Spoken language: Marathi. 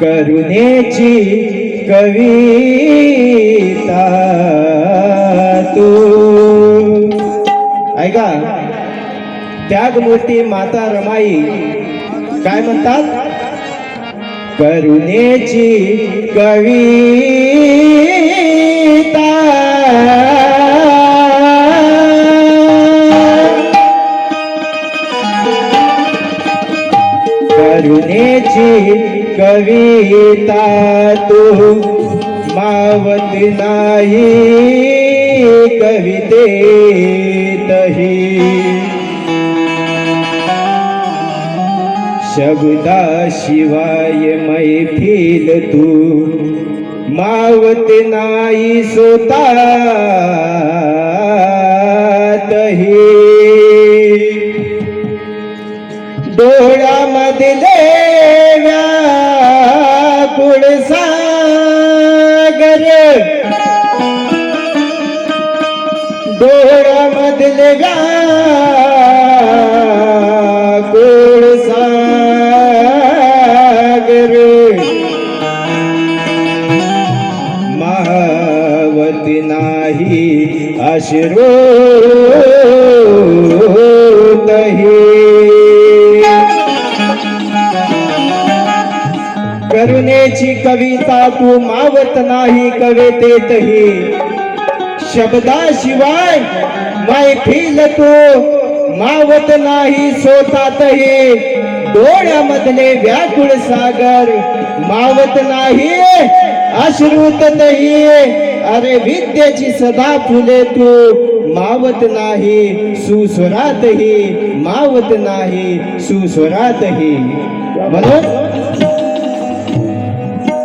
करुणेची कविता तू. ऐका, त्यागमूर्ती माता रमाई काय म्हणतात? करुणेची कविता करुणेची कविता तू मावत नाही कवितेतही. शब्दाशिवाय मैफिल तू मावत नाही स्वतःतही. डोळ्यामधले व्याकुळ सागर, डोळ्यामधले व्याकुळ सागर मावत नाही अश्रूतही. करुणेची कविता तू मावत नाही कवितेतही. शब्दाशिवाय मैफिल तू मावत नाही स्वतःतही. डोळ्यामधले व्याकुळ सागर मावत नाही अश्रूतही. अरे विद्येची सदा फुले तू मावत नाही सुस्वरातही, मावत नाही सुस्वरातही. म्हणून